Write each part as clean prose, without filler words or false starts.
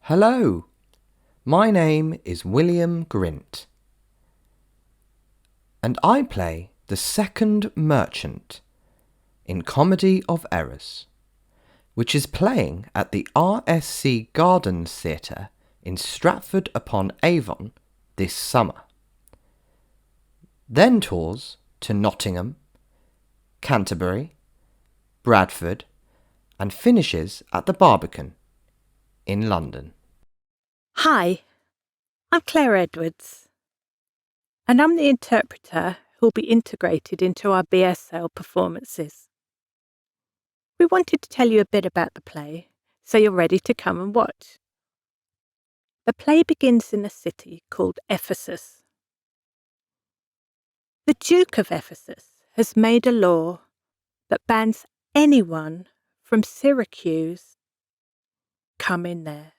Hello, my name is William Grint, and I play the second merchant in Comedy of Errors, which is playing at the RSC Gardens Theatre in Stratford-upon-Avon this summer. Then tours to Nottingham, Canterbury, Bradford, and finishes at the Barbican in London. Hi, I'm Clare Edwards, and I'm the interpreter who'll be integrated into our BSL performances. We wanted to tell you a bit about the play, so you're ready to come and watch. The play begins in a city called Ephesus. The Duke of Ephesus has made a law that bans anyone from Syracuse coming there.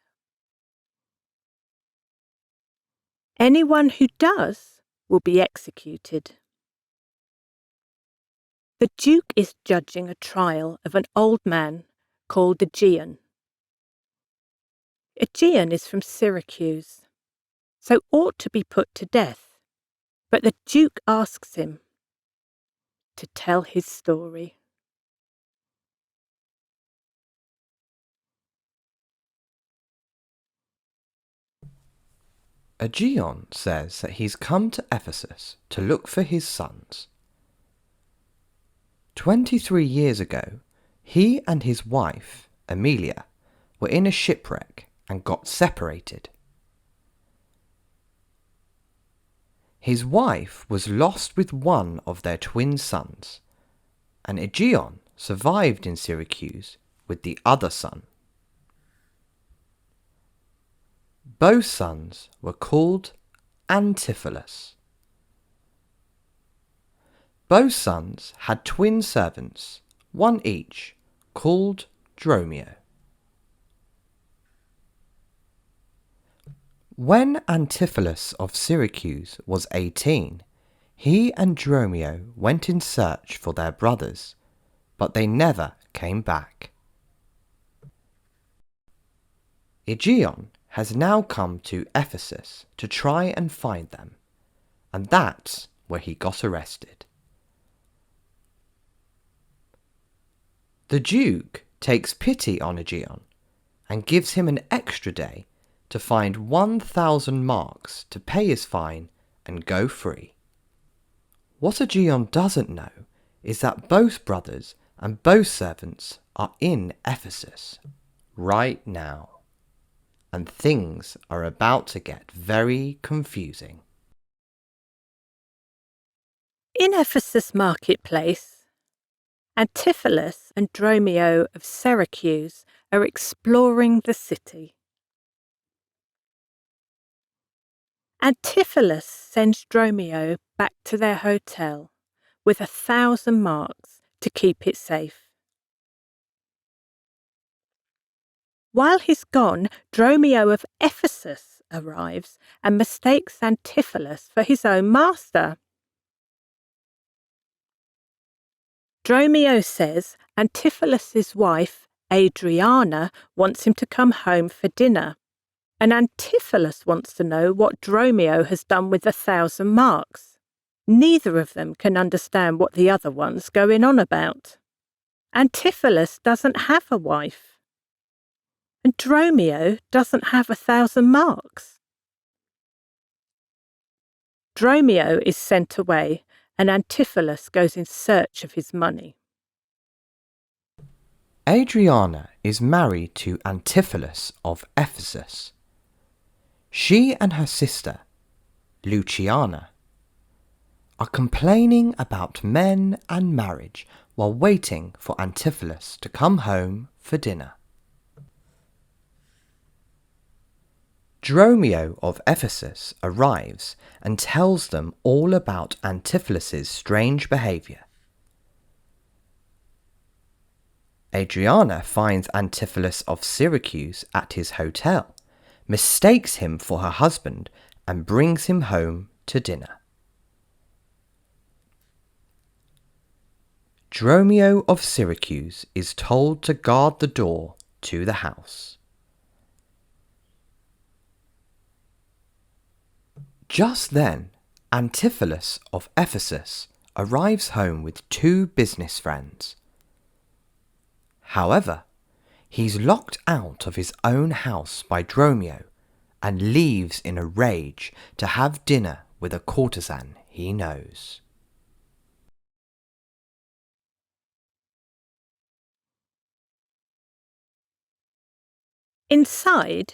Anyone who does will be executed. The Duke is judging a trial of an old man called Aegeon. Aegeon is from Syracuse, so ought to be put to death, but the Duke asks him to tell his story. Aegeon says that he's come to Ephesus to look for his sons. 23 years ago, he and his wife, Amelia, were in a shipwreck and got separated. His wife was lost with one of their twin sons, and Aegeon survived in Syracuse with the other son. Both sons were called Antipholus. Both sons had twin servants, one each, called Dromio. When Antipholus of Syracuse was 18, he and Dromio went in search for their brothers, but they never came back. Aegeon has now come to Ephesus to try and find them, and that's where he got arrested. The Duke takes pity on Aegeon and gives him an extra day to find 1,000 marks to pay his fine and go free. What Aegeon doesn't know is that both brothers and both servants are in Ephesus right now, and things are about to get very confusing. In Ephesus marketplace, Antipholus and Dromio of Syracuse are exploring the city. Antipholus sends Dromio back to their hotel with 1,000 marks to keep it safe. While he's gone, Dromio of Ephesus arrives and mistakes Antipholus for his own master. Dromio says Antipholus's wife, Adriana, wants him to come home for dinner, and Antipholus wants to know what Dromio has done with 1,000 marks. Neither of them can understand what the other one's going on about. Antipholus doesn't have a wife, and Dromio doesn't have 1,000 marks. Dromio is sent away, and Antipholus goes in search of his money. Adriana is married to Antipholus of Ephesus. She and her sister, Luciana, are complaining about men and marriage while waiting for Antipholus to come home for dinner. Dromio of Ephesus arrives and tells them all about Antipholus's strange behaviour. Adriana finds Antipholus of Syracuse at his hotel, mistakes him for her husband, and brings him home to dinner. Dromio of Syracuse is told to guard the door to the house. Just then, Antipholus of Ephesus arrives home with 2 business friends. However, he's locked out of his own house by Dromio and leaves in a rage to have dinner with a courtesan he knows. Inside,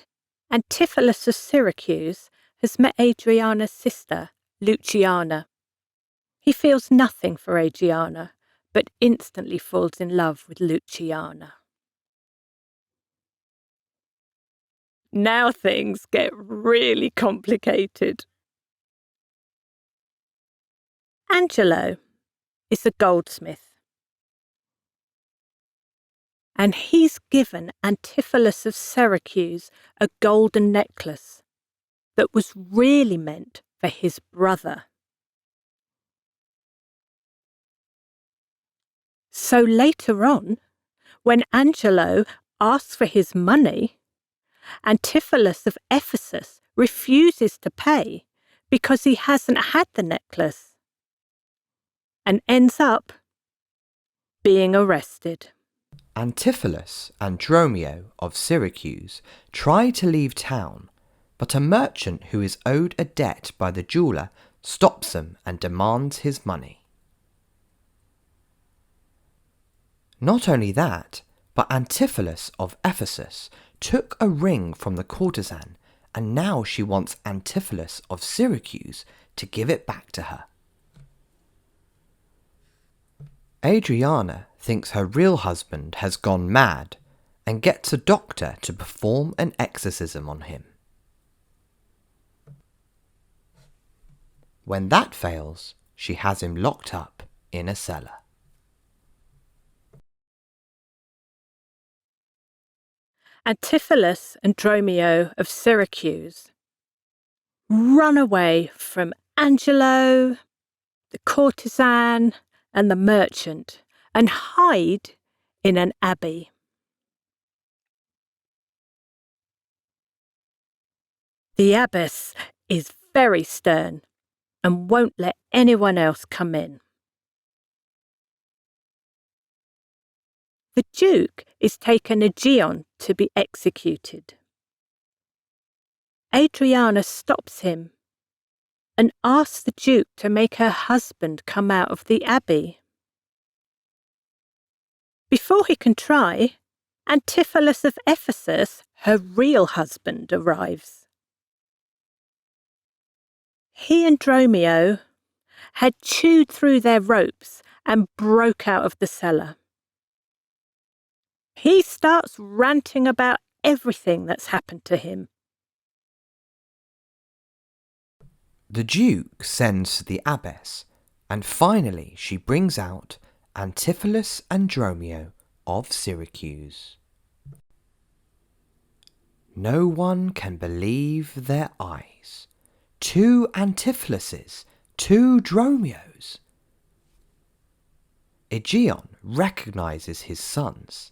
Antipholus of Syracuse has met Adriana's sister, Luciana. He feels nothing for Adriana, but instantly falls in love with Luciana. Now things get really complicated. Angelo is a goldsmith, and he's given Antipholus of Syracuse a golden necklace that was really meant for his brother. So later on, when Angelo asks for his money, Antipholus of Ephesus refuses to pay because he hasn't had the necklace and ends up being arrested. Antipholus and Dromio of Syracuse try to leave town, but a merchant who is owed a debt by the jeweller stops them and demands his money. Not only that, but Antipholus of Ephesus took a ring from the courtesan, and now she wants Antipholus of Syracuse to give it back to her. Adriana thinks her real husband has gone mad and gets a doctor to perform an exorcism on him. When that fails, she has him locked up in a cellar. Antipholus and Dromio of Syracuse run away from Angelo, the courtesan, and the merchant, and hide in an abbey. The abbess is very stern and won't let anyone else come in. The Duke is taken Aegeon to be executed. Adriana stops him and asks the Duke to make her husband come out of the abbey. Before he can try, Antipholus of Ephesus, her real husband, arrives. He and Dromio had chewed through their ropes and broke out of the cellar. He starts ranting about everything that's happened to him. The Duke sends for the abbess, and finally she brings out Antipholus and Dromio of Syracuse. No one can believe their eyes. 2 Antipholuses, 2 Dromios. Aegeon recognises his sons,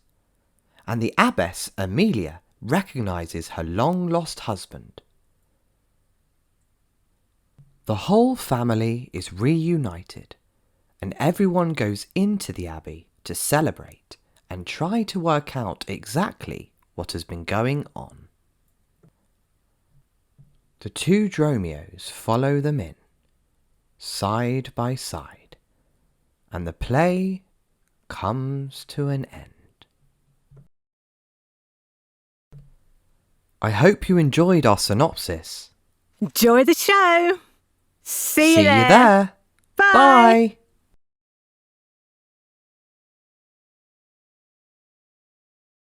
and the abbess Amelia recognises her long-lost husband. The whole family is reunited, and everyone goes into the abbey to celebrate and try to work out exactly what has been going on. The 2 Dromios follow them in, side by side, and the play comes to an end. I hope you enjoyed our synopsis. Enjoy the show! See you there. Bye! Bye.